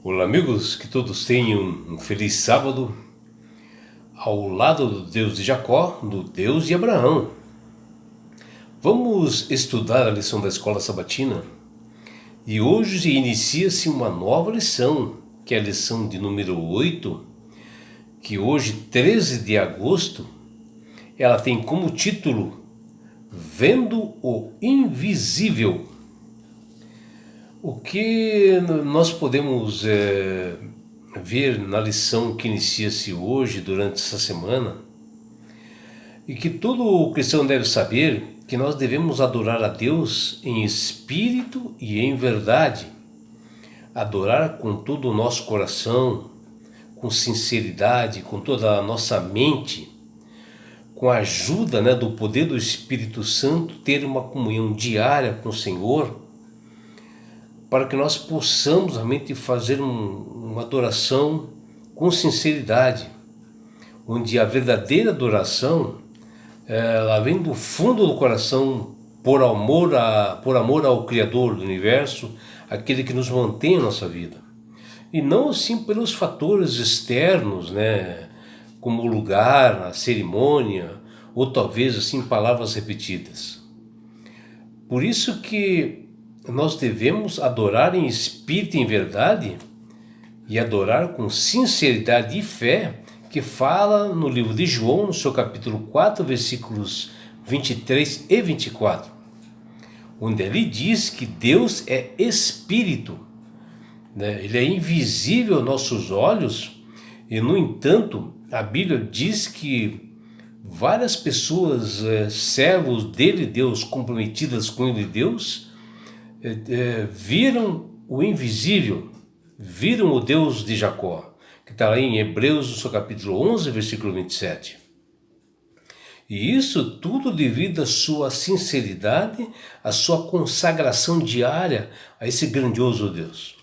Olá, amigos, que todos tenham um feliz sábado ao lado do Deus de Jacó, do Deus de Abraão. Vamos estudar a lição da escola sabatina e hoje inicia-se uma nova lição, que é a lição de número 8, que hoje, 13 de agosto, ela tem como título Vendo o Invisível. O que nós podemos ver na lição que inicia-se hoje, durante essa semana, e que todo cristão deve saber, que nós devemos adorar a Deus em espírito e em verdade. Adorar com todo o nosso coração, com sinceridade, com toda a nossa mente, com a ajuda do poder do Espírito Santo, ter uma comunhão diária com o Senhor, para que nós possamos realmente fazer uma adoração com sinceridade, onde a verdadeira adoração ela vem do fundo do coração, por amor ao Criador do Universo, aquele que nos mantém a nossa vida, e não assim pelos fatores externos, como o lugar, a cerimônia, ou talvez assim palavras repetidas. Por isso que nós devemos adorar em espírito e em verdade, e adorar com sinceridade e fé, que fala no livro de João, no seu capítulo 4, versículos 23 e 24, onde ele diz que Deus é espírito, ele é invisível aos nossos olhos, e no entanto a Bíblia diz que várias pessoas, servos dele, Deus, comprometidas com ele, Deus, viram o invisível, viram o Deus de Jacó, que está lá em Hebreus, no seu capítulo 11, versículo 27. E isso tudo devido à sua sinceridade, à sua consagração diária a esse grandioso Deus.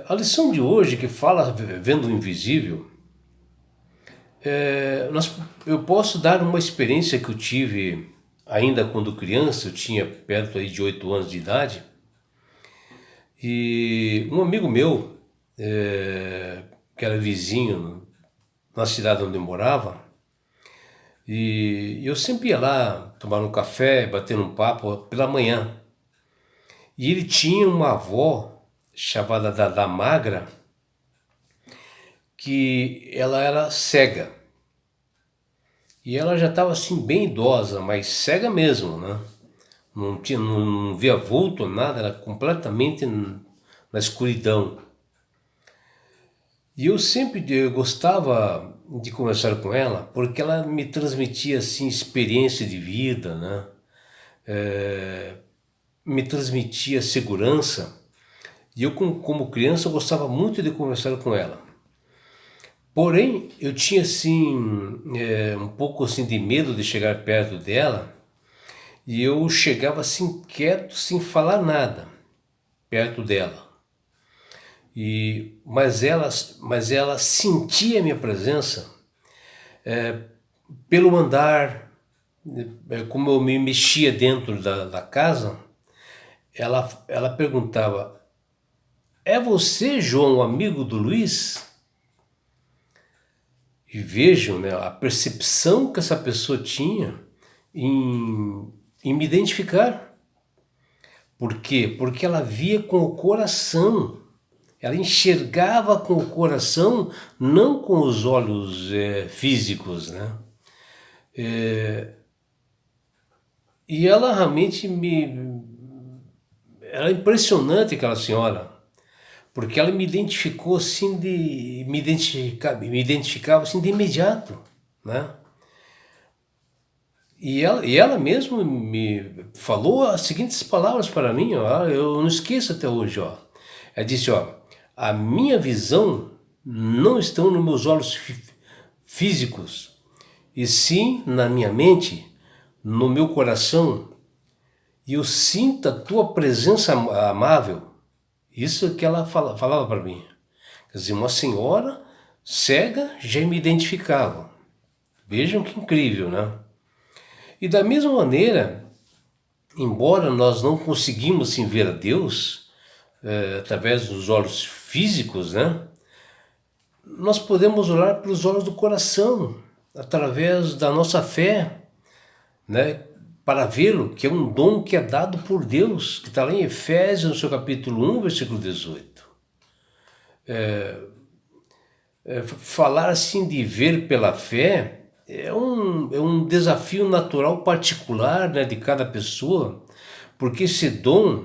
A lição de hoje, que fala vendo o invisível, eu posso dar uma experiência que eu tive ainda quando criança. Eu tinha perto aí de 8 anos de idade, e um amigo meu, que era vizinho na cidade onde eu morava, e eu sempre ia lá tomar um café, bater um papo pela manhã, e ele tinha uma avó chamada da Magra, que ela era cega, e ela já estava assim bem idosa, mas cega mesmo, não via vulto, nada, era completamente na escuridão. E eu sempre gostava de conversar com ela, porque ela me transmitia assim experiência de vida, me transmitia segurança, e eu como criança eu gostava muito de conversar com ela. Porém, eu tinha assim um pouco assim de medo de chegar perto dela, e eu chegava assim quieto, sem falar nada, perto dela. Mas ela sentia a minha presença pelo andar, como eu me mexia dentro da casa. Ela perguntava: é você, João, amigo do Luiz? E vejam, a percepção que essa pessoa tinha em me identificar. Por quê? Porque ela via com o coração, ela enxergava com o coração, não com os olhos físicos, E ela realmente era impressionante, aquela senhora, porque ela me identificou assim me identificava assim de imediato, E ela mesmo me falou as seguintes palavras para mim, eu não esqueço até hoje, Ela disse, a minha visão não está nos meus olhos físicos, e sim na minha mente, no meu coração, e eu sinto a tua presença amável. Isso é que ela falava para mim. Quer dizer, uma senhora cega já me identificava. Vejam que incrível, E da mesma maneira, embora nós não conseguimos ver a Deus, através dos olhos físicos, né? Nós podemos olhar pelos olhos do coração, através da nossa fé, né? Para vê-lo, que é um dom que é dado por Deus, que está lá em Efésios, no seu capítulo 1, versículo 18. Falar assim de ver pela fé é um desafio natural particular, né, de cada pessoa, porque esse dom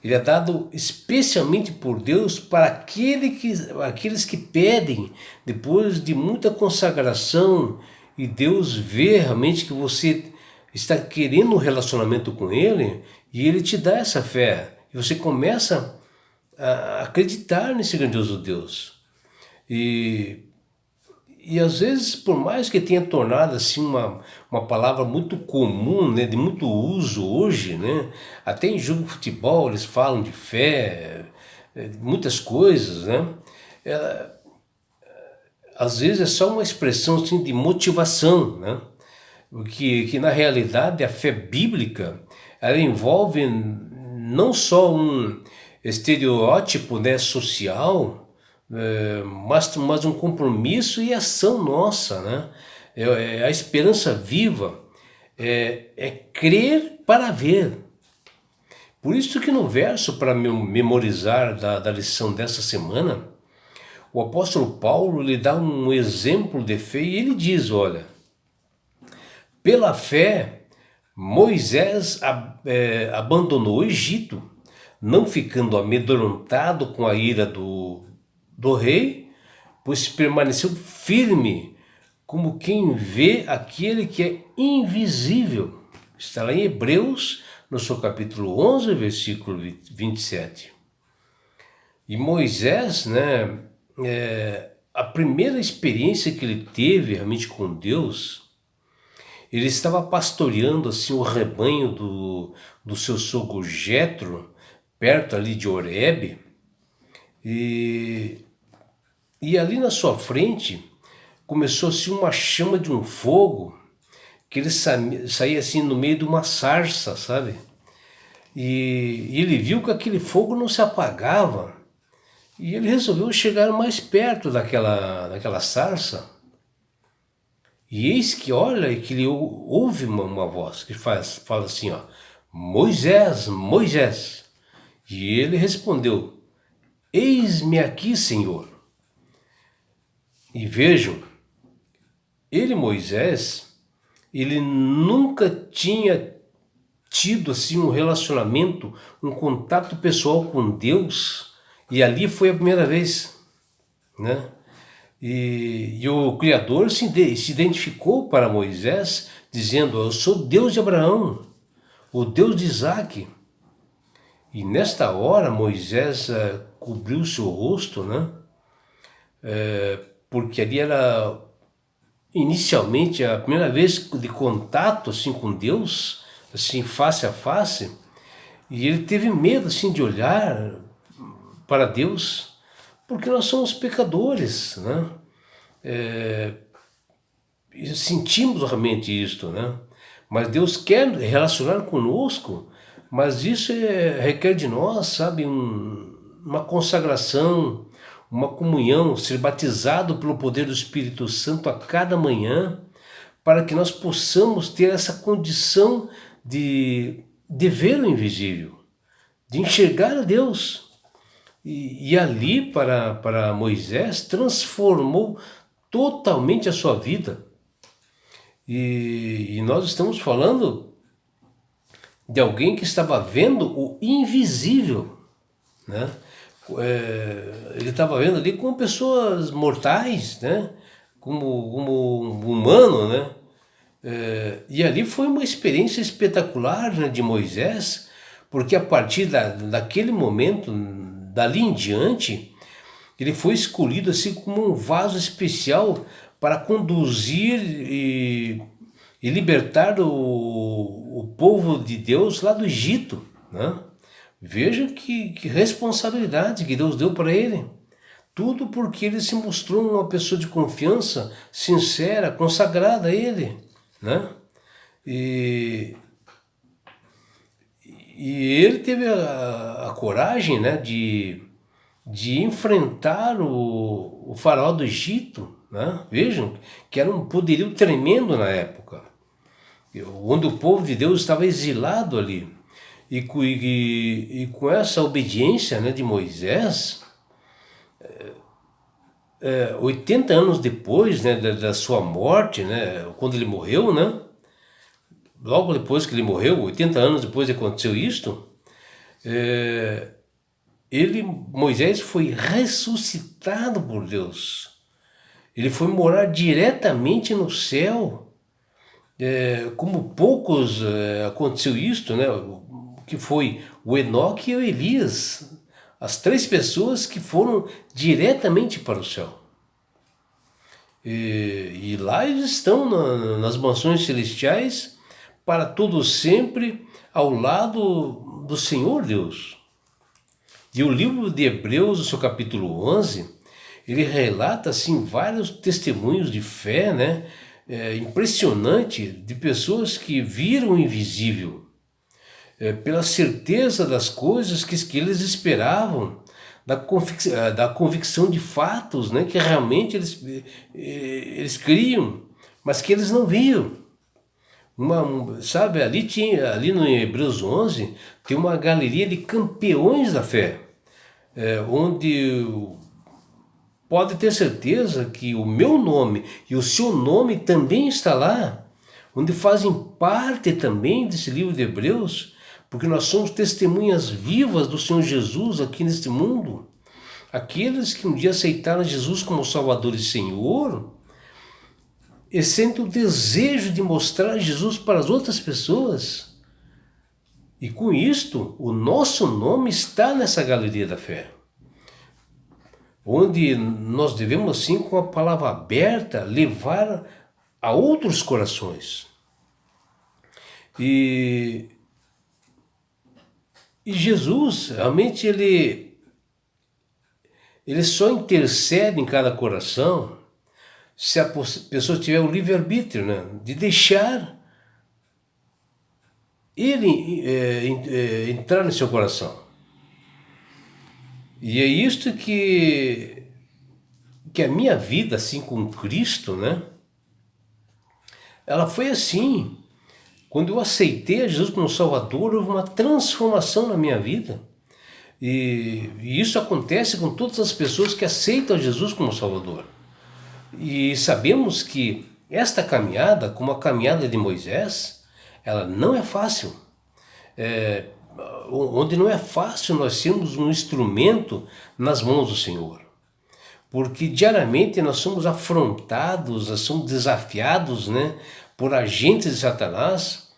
ele é dado especialmente por Deus para aqueles que pedem, depois de muita consagração, e Deus vê realmente que você está querendo um relacionamento com Ele, e Ele te dá essa fé, e você começa a acreditar nesse grandioso Deus. E às vezes, por mais que tenha tornado assim uma palavra muito comum, né, de muito uso hoje, né, até em jogo de futebol eles falam de fé, muitas coisas, né, às vezes é só uma expressão assim, de motivação, né, que na realidade a fé bíblica ela envolve não só um estereótipo, né, social, mas um compromisso e ação nossa, né? A esperança viva é crer para ver. Por isso que no verso para memorizar da lição dessa semana, o apóstolo Paulo lhe dá um exemplo de fé e ele diz, olha, pela fé Moisés abandonou o Egito, não ficando amedrontado com a ira do rei, pois permaneceu firme, como quem vê aquele que é invisível. Está lá em Hebreus, no seu capítulo 11, versículo 27. E Moisés, né, a primeira experiência que ele teve realmente com Deus, ele estava pastoreando assim o rebanho do seu sogro Jetro, perto ali de Horebe, e ali na sua frente começou-se uma chama de um fogo que ele saía assim no meio de uma sarça, sabe? E ele viu que aquele fogo não se apagava. E ele resolveu chegar mais perto daquela sarça. E eis que olha e que ele ouve uma voz que fala assim, ó, Moisés, Moisés. E ele respondeu, eis-me aqui, Senhor. E vejam, Moisés, ele nunca tinha tido assim um relacionamento, um contato pessoal com Deus, e ali foi a primeira vez, né? E o Criador se identificou para Moisés, dizendo, eu sou o Deus de Abraão, o Deus de Isaque. E nesta hora Moisés cobriu seu rosto, né? Porque ali era inicialmente a primeira vez de contato assim com Deus, assim face a face, e ele teve medo assim de olhar para Deus, porque nós somos pecadores, né? Sentimos realmente isto, né? Mas Deus quer relacionar conosco, mas isso requer de nós, sabe, uma consagração, uma comunhão, ser batizado pelo poder do Espírito Santo a cada manhã, para que nós possamos ter essa condição de ver o invisível, de enxergar a Deus. E ali para Moisés transformou totalmente a sua vida. E nós estamos falando de alguém que estava vendo o invisível, né? Ele estava vendo ali como pessoas mortais, né? Como humano, né? E ali foi uma experiência espetacular, né, de Moisés, porque a partir daquele momento, dali em diante, ele foi escolhido assim como um vaso especial para conduzir e libertar o povo de Deus lá do Egito, né? Veja que responsabilidade que Deus deu para ele. Tudo porque ele se mostrou uma pessoa de confiança, sincera, consagrada a ele, né? E E ele teve a coragem, né, de enfrentar o faraó do Egito, né? Vejam que era um poderio tremendo na época, onde o povo de Deus estava exilado ali. E com essa obediência, né, de Moisés, 80 anos depois, né, da sua morte, né, quando ele morreu, né, logo depois que ele morreu, 80 anos depois que aconteceu isto, Moisés foi ressuscitado por Deus. Ele foi morar diretamente no céu, como poucos aconteceu isto, né? Que foi o Enoque e o Elias, as três pessoas que foram diretamente para o céu. E lá eles estão nas mansões celestiais para todo sempre ao lado do Senhor Deus. E o livro de Hebreus, no seu capítulo 11, ele relata assim vários testemunhos de fé, né? Impressionante, de pessoas que viram o invisível, pela certeza das coisas que eles esperavam, da convicção de fatos, né? Que realmente eles criam, mas que eles não viam. Sabe, ali no Hebreus 11 tem uma galeria de campeões da fé, onde pode ter certeza que o meu nome e o seu nome também está lá, onde fazem parte também desse livro de Hebreus, porque nós somos testemunhas vivas do Senhor Jesus aqui neste mundo. Aqueles que um dia aceitaram Jesus como Salvador e Senhor, e sentem o desejo de mostrar Jesus para as outras pessoas. E com isto, o nosso nome está nessa galeria da fé, onde nós devemos, assim, com a palavra aberta, levar a outros corações. E Jesus, realmente, ele só intercede em cada coração se a pessoa tiver o livre-arbítrio, né, de deixar ele entrar no seu coração. E é isto que a minha vida, assim, com Cristo, né, ela foi assim. Quando eu aceitei a Jesus como Salvador, houve uma transformação na minha vida. E isso acontece com todas as pessoas que aceitam a Jesus como Salvador. E sabemos que esta caminhada, como a caminhada de Moisés, ela não é fácil. Onde não é fácil nós sermos um instrumento nas mãos do Senhor. Porque diariamente nós somos afrontados, nós somos desafiados, né, por agentes de Satanás,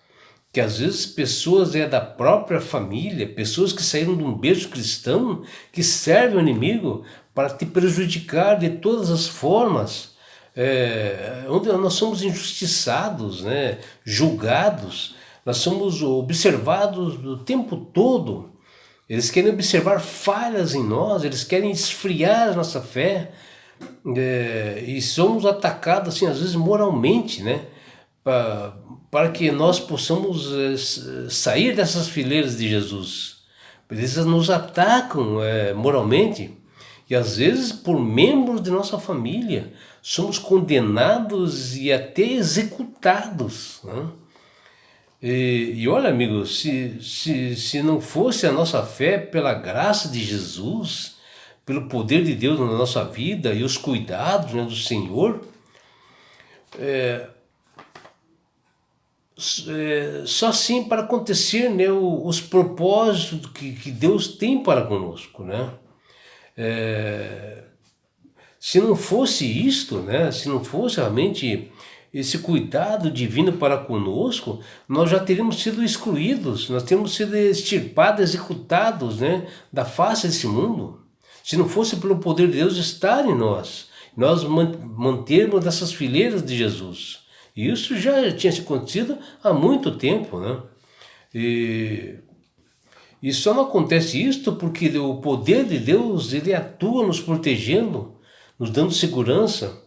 que às vezes pessoas da própria família, pessoas que saíram de um berço cristão, que servem ao inimigo para te prejudicar de todas as formas, onde nós somos injustiçados, né, julgados, nós somos observados o tempo todo. Eles querem observar falhas em nós, eles querem esfriar a nossa fé, e somos atacados, assim, às vezes moralmente, né, para que nós possamos sair dessas fileiras de Jesus. Eles nos atacam moralmente, e às vezes por membros de nossa família somos condenados e até executados, né? E olha, amigo, se não fosse a nossa fé pela graça de Jesus, pelo poder de Deus na nossa vida e os cuidados, né, do Senhor, só assim para acontecer, né, os propósitos que Deus tem para conosco, né? Se não fosse isto, né, se não fosse realmente esse cuidado divino para conosco, nós já teríamos sido excluídos, nós teríamos sido extirpados, executados, né, da face desse mundo. Se não fosse pelo poder de Deus estar em nós mantermos dessas fileiras de Jesus. E isso já tinha acontecido há muito tempo, né? E só não acontece isto porque o poder de Deus, ele atua nos protegendo, nos dando segurança.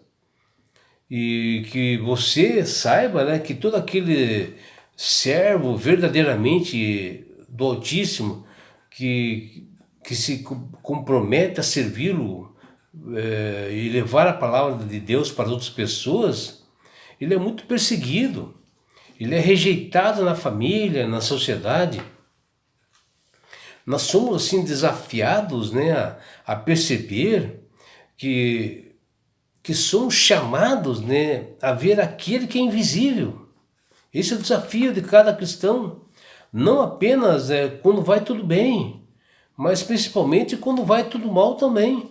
E que você saiba, né, que todo aquele servo verdadeiramente do Altíssimo, que se compromete a servi-lo e levar a palavra de Deus para outras pessoas, ele é muito perseguido, ele é rejeitado na família, na sociedade. Nós somos assim desafiados, né, a perceber que somos chamados, né, a ver aquele que é invisível. Esse é o desafio de cada cristão, não apenas quando vai tudo bem, mas principalmente quando vai tudo mal também.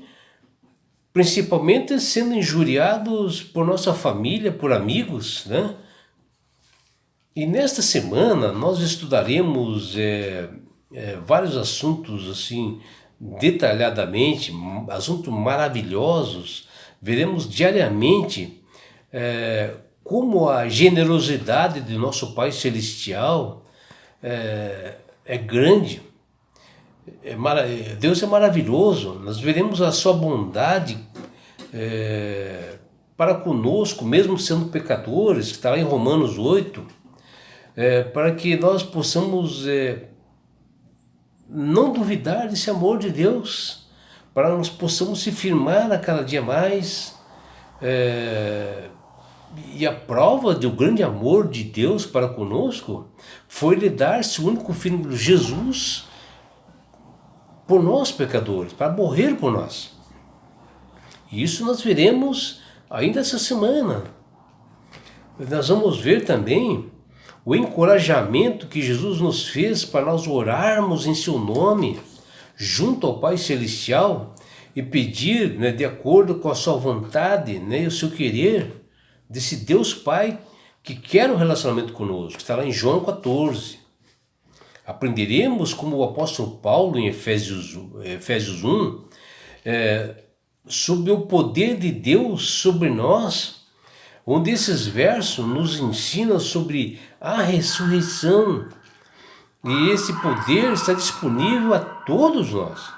Principalmente sendo injuriados por nossa família, por amigos, né? E nesta semana nós estudaremos vários assuntos assim detalhadamente, assuntos maravilhosos. Veremos diariamente como a generosidade de nosso Pai Celestial é grande. Deus é maravilhoso. Nós veremos a sua bondade para conosco, mesmo sendo pecadores, que está lá em Romanos 8, para que nós possamos não duvidar desse amor de Deus, para que nós possamos se firmar a cada dia mais. E a prova do grande amor de Deus para conosco foi Ele dar seu único filho, Jesus, por nós pecadores, para morrer por nós. E isso nós veremos ainda essa semana. Nós vamos ver também o encorajamento que Jesus nos fez para nós orarmos em seu nome, junto ao Pai Celestial, e pedir, né, de acordo com a sua vontade, né, e o seu querer, desse Deus Pai que quer um relacionamento conosco, que está lá em João 14. Aprenderemos como o apóstolo Paulo em Efésios 1, sobre o poder de Deus sobre nós, onde esses versos nos ensinam sobre a ressurreição. E esse poder está disponível a todos nós.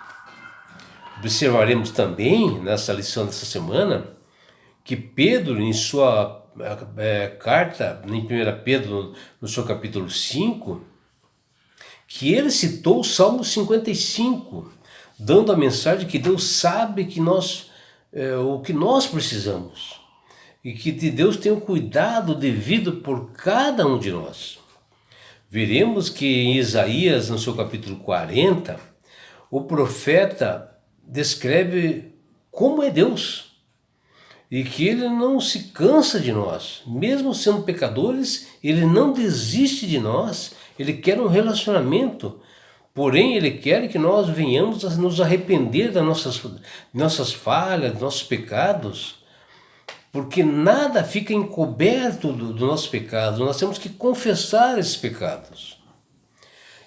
Observaremos também, nessa lição dessa semana, que Pedro, em sua carta, em 1 Pedro, no seu capítulo 5, que ele citou o Salmo 55, dando a mensagem que Deus sabe que o que nós precisamos, e que Deus tem um cuidado devido por cada um de nós. Veremos que em Isaías, no seu capítulo 40, o profeta descreve como é Deus, e que Ele não se cansa de nós, mesmo sendo pecadores, Ele não desiste de nós. Ele quer um relacionamento, porém Ele quer que nós venhamos a nos arrepender das nossas falhas, dos nossos pecados, porque nada fica encoberto do nosso pecado. Nós temos que confessar esses pecados.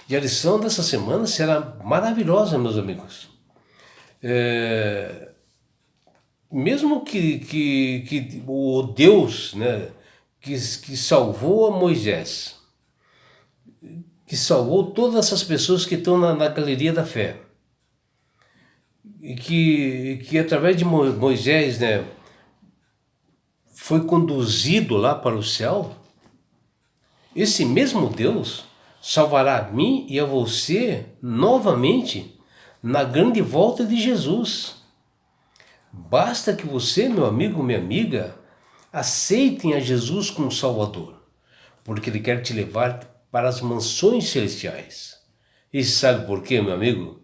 E a lição dessa semana será maravilhosa, meus amigos. Mesmo que o Deus, né, que salvou a Moisés, que salvou todas essas pessoas que estão na galeria da fé, e que através de Moisés, né, foi conduzido lá para o céu, esse mesmo Deus salvará a mim e a você novamente na grande volta de Jesus. Basta que você, meu amigo, minha amiga, aceitem a Jesus como Salvador, porque Ele quer te levar para as mansões celestiais. E sabe por quê, meu amigo?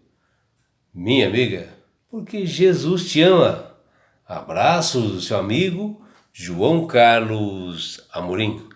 Minha amiga? Porque Jesus te ama. Abraços do seu amigo João Carlos Amorim.